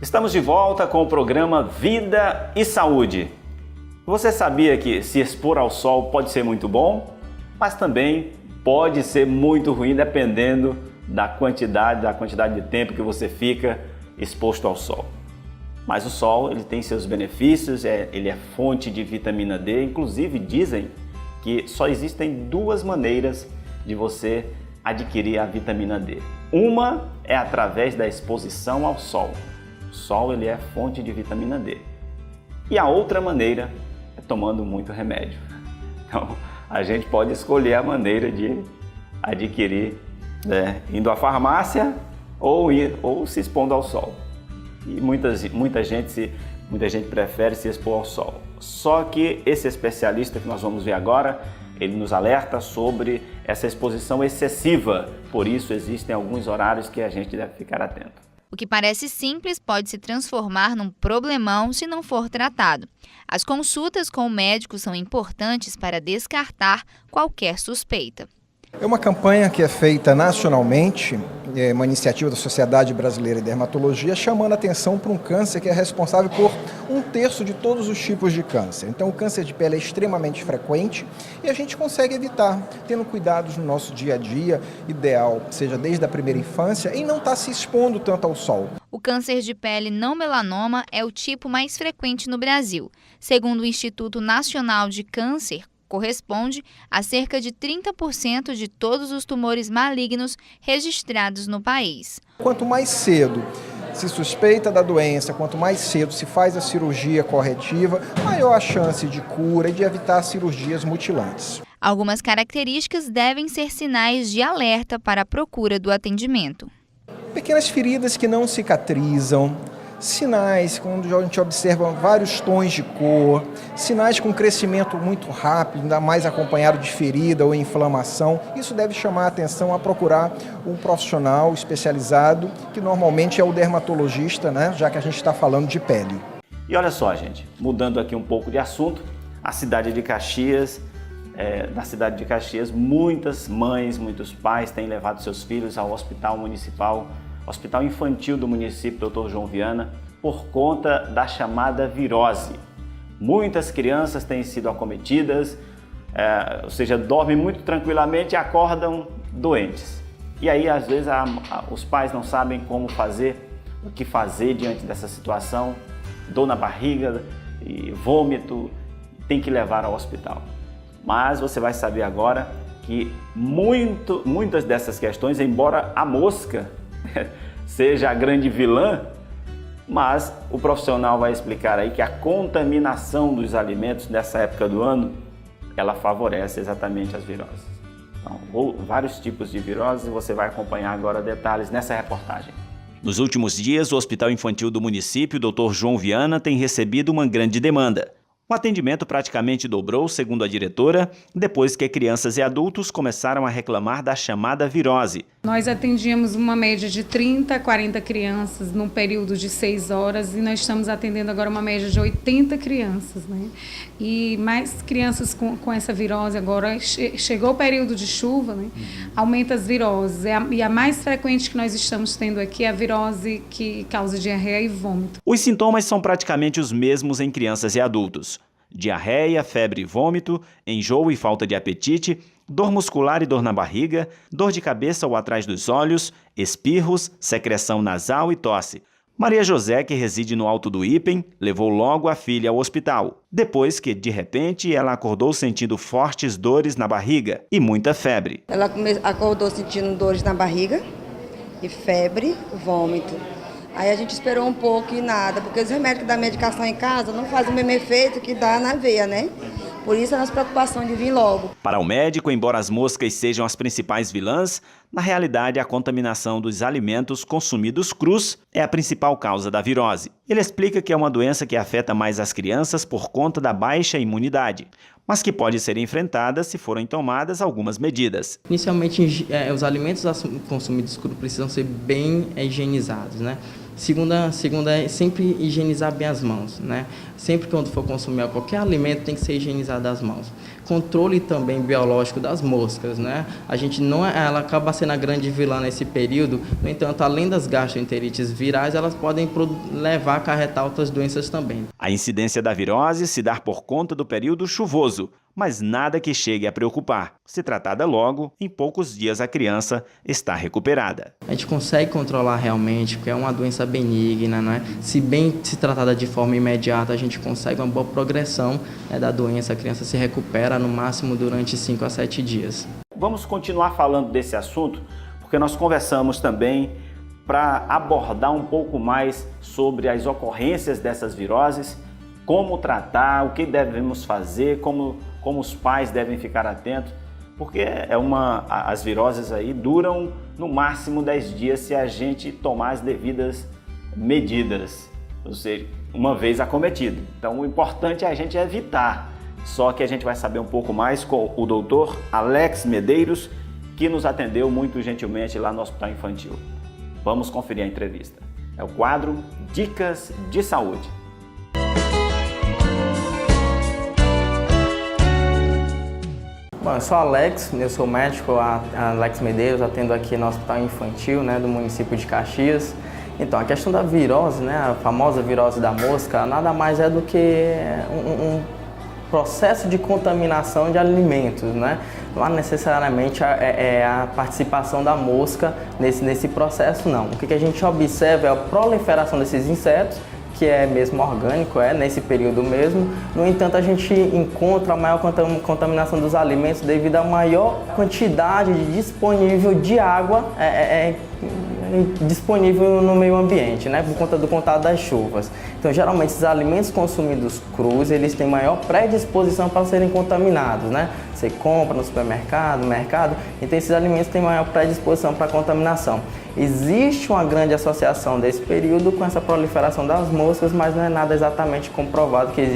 Estamos de volta com o programa Vida e Saúde. Você sabia que se expor ao sol pode ser muito bom, mas também pode ser muito ruim dependendo da quantidade de tempo que você fica exposto ao sol. Mas o sol ele tem seus benefícios, ele é fonte de vitamina D, inclusive dizem que só existem duas maneiras de você adquirir a vitamina D. Uma é através da exposição ao sol. O sol ele é fonte de vitamina D. E a outra maneira é tomando muito remédio. Então, a gente pode escolher a maneira de adquirir, indo à farmácia ou se expondo ao sol. E muita gente prefere se expor ao sol. Só que esse especialista que nós vamos ver agora, ele nos alerta sobre essa exposição excessiva. Por isso, existem alguns horários que a gente deve ficar atento. O que parece simples pode se transformar num problemão se não for tratado. As consultas com o médico são importantes para descartar qualquer suspeita. É uma campanha que é feita nacionalmente, é uma iniciativa da Sociedade Brasileira de Dermatologia, chamando a atenção para um câncer que é responsável por 1/3 de todos os tipos de câncer. Então o câncer de pele é extremamente frequente e a gente consegue evitar, tendo cuidados no nosso dia a dia, ideal, seja desde a primeira infância, e não estar se expondo tanto ao sol. O câncer de pele não melanoma é o tipo mais frequente no Brasil. Segundo o Instituto Nacional de Câncer, corresponde a cerca de 30% de todos os tumores malignos registrados no país. Quanto mais cedo se suspeita da doença, quanto mais cedo se faz a cirurgia corretiva, maior a chance de cura e de evitar cirurgias mutilantes. Algumas características devem ser sinais de alerta para a procura do atendimento. Pequenas feridas que não cicatrizam, sinais quando a gente observa vários tons de cor, sinais com crescimento muito rápido, ainda mais acompanhado de ferida ou inflamação. Isso deve chamar a atenção a procurar um profissional especializado, que normalmente é o dermatologista, já que a gente está falando de pele. E olha só, gente, mudando aqui um pouco de assunto, na cidade de Caxias, muitas mães, muitos pais têm levado seus filhos ao hospital municipal, Hospital Infantil do município Dr. João Viana, por conta da chamada virose. Muitas crianças têm sido acometidas, ou seja, dormem muito tranquilamente e acordam doentes. E aí, às vezes, os pais não sabem o que fazer diante dessa situação, dor na barriga e vômito, tem que levar ao hospital. Mas você vai saber agora que muitas dessas questões, embora a mosca seja a grande vilã, mas o profissional vai explicar aí que a contaminação dos alimentos nessa época do ano, ela favorece exatamente as viroses. Então, vários tipos de viroses, você vai acompanhar agora detalhes nessa reportagem. Nos últimos dias, o Hospital Infantil do município, Dr. João Viana, tem recebido uma grande demanda. O atendimento praticamente dobrou, segundo a diretora, depois que crianças e adultos começaram a reclamar da chamada virose. Nós atendíamos uma média de 30 a 40 crianças num período de 6 horas e nós estamos atendendo agora uma média de 80 crianças, E mais crianças com essa virose agora. Chegou o período de chuva, Aumenta as viroses. E a mais frequente que nós estamos tendo aqui é a virose que causa diarreia e vômito. Os sintomas são praticamente os mesmos em crianças e adultos. Diarreia, febre e vômito, enjoo e falta de apetite, dor muscular e dor na barriga, dor de cabeça ou atrás dos olhos, espirros, secreção nasal e tosse. Maria José, que reside no Alto do Ipem, levou logo a filha ao hospital, depois que, de repente, ela acordou sentindo fortes dores na barriga e muita febre. Ela acordou sentindo dores na barriga e febre, vômito. Aí a gente esperou um pouco e nada, porque os remédios da medicação em casa não fazem o mesmo efeito que dá na veia, Por isso a nossa preocupação de vir logo. Para o médico, embora as moscas sejam as principais vilãs, na realidade a contaminação dos alimentos consumidos crus é a principal causa da virose. Ele explica que é uma doença que afeta mais as crianças por conta da baixa imunidade, mas que pode ser enfrentada se forem tomadas algumas medidas. Inicialmente, os alimentos consumidos crus precisam ser bem higienizados, Segunda é sempre higienizar bem as mãos, Sempre quando for consumir qualquer alimento tem que ser higienizado as mãos. controle também biológico das moscas, né? A gente ela acaba sendo a grande vilã nesse período. No entanto, além das gastroenterites virais, elas podem levar a acarretar outras doenças também. A incidência da virose se dá por conta do período chuvoso, mas nada que chegue a preocupar. Se tratada logo, em poucos dias a criança está recuperada. A gente consegue controlar realmente, porque é uma doença benigna, não é? Se tratada de forma imediata, a gente consegue uma boa progressão, né, da doença. A criança se recupera no máximo durante 5 a 7 dias. Vamos continuar falando desse assunto, porque nós conversamos também para abordar um pouco mais sobre as ocorrências dessas viroses, como tratar, o que devemos fazer, como os pais devem ficar atentos, porque as viroses aí duram no máximo 10 dias se a gente tomar as devidas medidas, ou seja, uma vez acometido. Então o importante é a gente evitar. Só que a gente vai saber um pouco mais com o doutor Alex Medeiros, que nos atendeu muito gentilmente lá no Hospital Infantil. Vamos conferir a entrevista. É o quadro Dicas de Saúde. Bom, eu sou Alex, eu sou médico, Alex Medeiros, atendo aqui no Hospital Infantil, né, do município de Caxias. Então, a questão da virose, né, a famosa virose da mosca, nada mais é do que um processo de contaminação de alimentos, né? Não necessariamente é a participação da mosca nesse processo, não. O que a gente observa é a proliferação desses insetos, que é mesmo orgânico, nesse período mesmo. No entanto, a gente encontra a maior contaminação dos alimentos devido à maior quantidade disponível de água disponível no meio ambiente, né, por conta do contato das chuvas. Então, geralmente, esses alimentos consumidos crus, eles têm maior predisposição para serem contaminados, né? Você compra no supermercado, no mercado, então esses alimentos têm maior predisposição para contaminação. Existe uma grande associação desse período com essa proliferação das moscas, mas não é nada exatamente comprovado que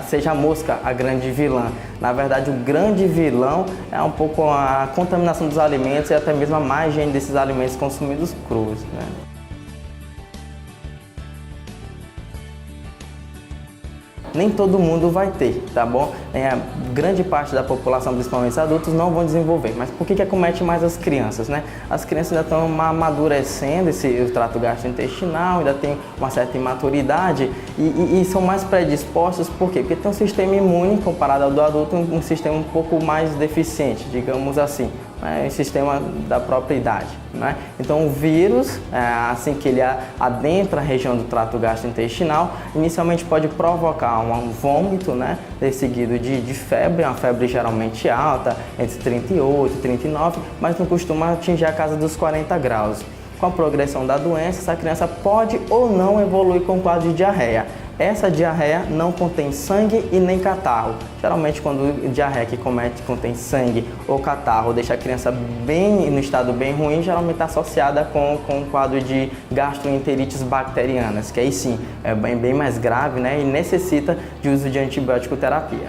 seja a mosca a grande vilã. Na verdade, o grande vilão é um pouco a contaminação dos alimentos e até mesmo a má higiene desses alimentos consumidos crus, né? Nem todo mundo vai ter, tá bom? Grande parte da população, principalmente os adultos, não vão desenvolver. Mas por que acomete mais as crianças, né? As crianças ainda estão amadurecendo o trato gastrointestinal, ainda tem uma certa imaturidade e são mais predispostos, por quê? Porque tem um sistema imune, comparado ao do adulto, um sistema um pouco mais deficiente, digamos assim. O sistema da própria idade, né? Então o vírus, assim que ele adentra a região do trato gastrointestinal, inicialmente pode provocar um vômito, né? Seguido de febre, uma febre geralmente alta, entre 38 e 39, mas não costuma atingir a casa dos 40 graus. Com a progressão da doença, essa criança pode ou não evoluir com quadro de diarreia. Essa diarreia não contém sangue e nem catarro. Geralmente, quando diarreia que contém sangue ou catarro deixa a criança no estado bem ruim, geralmente está associada com um quadro de gastroenterites bacterianas, que aí sim é bem mais grave, né, e necessita de uso de antibiótico terapia.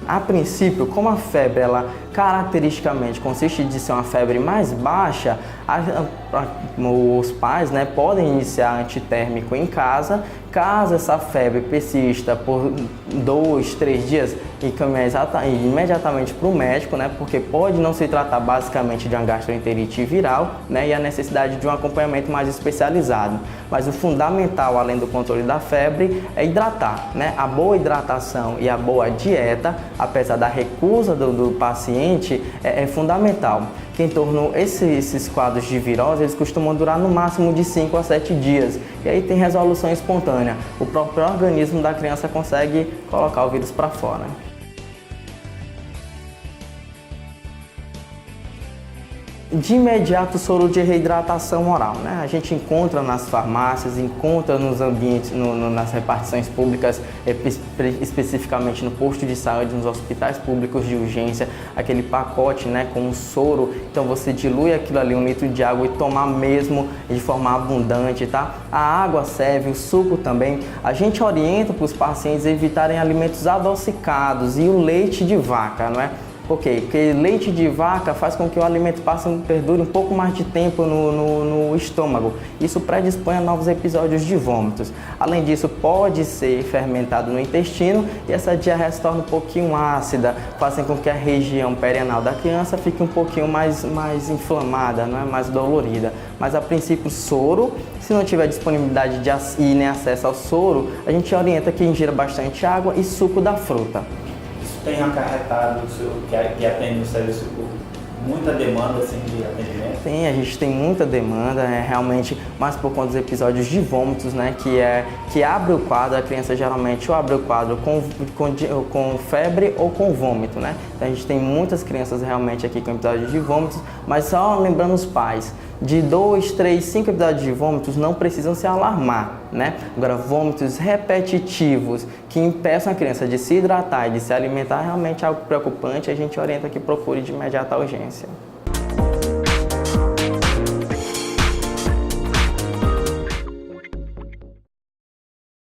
A princípio, como a febre, ela caracteristicamente consiste de ser uma febre mais baixa, os pais, né, podem iniciar antitérmico em casa. Caso essa febre persista por 2, 3 dias, encaminhar imediatamente para o médico, né, porque pode não se tratar basicamente de uma gastroenterite viral, né, e a necessidade de um acompanhamento mais especializado. Mas o fundamental, além do controle da febre, é hidratar, né? A boa hidratação e a boa dieta, apesar da recusa do paciente, é fundamental. Que em torno esses quadros de virose, eles costumam durar no máximo de 5 a 7 dias. E aí tem resolução espontânea. O próprio organismo da criança consegue colocar o vírus para fora. De imediato, soro de reidratação oral, né? A gente encontra nas farmácias, encontra nos ambientes, nas repartições públicas, especificamente no posto de saúde, nos hospitais públicos de urgência, aquele pacote, né, com o soro. Então você dilui aquilo ali, 1 litro de água, e tomar mesmo de forma abundante, tá? A água serve, o suco também. A gente orienta para os pacientes evitarem alimentos adocicados e o leite de vaca, não é? Por quê? Porque leite de vaca faz com que o alimento perdure um pouco mais de tempo no estômago. Isso predispõe a novos episódios de vômitos. Além disso, pode ser fermentado no intestino e essa diarreia se torna um pouquinho ácida, fazendo com que a região perianal da criança fique um pouquinho mais inflamada, né? Mais dolorida. Mas a princípio, soro, se não tiver disponibilidade e nem acesso ao soro, a gente orienta que ingira bastante água e suco da fruta. Isso tem acarretado que atende o serviço público? Muita demanda assim, de atendimento? Tem, a gente tem muita demanda, realmente, mais por conta dos episódios de vômitos, né, que abre o quadro, a criança geralmente ou abre o quadro com febre ou com vômito, né? Então a gente tem muitas crianças realmente aqui com episódios de vômitos, mas só lembrando os pais, de 2, 3, 5 episódios de vômitos não precisam se alarmar, né? Agora, vômitos repetitivos que impeçam a criança de se hidratar e de se alimentar realmente é algo preocupante, a gente orienta que procure de imediato a urgência.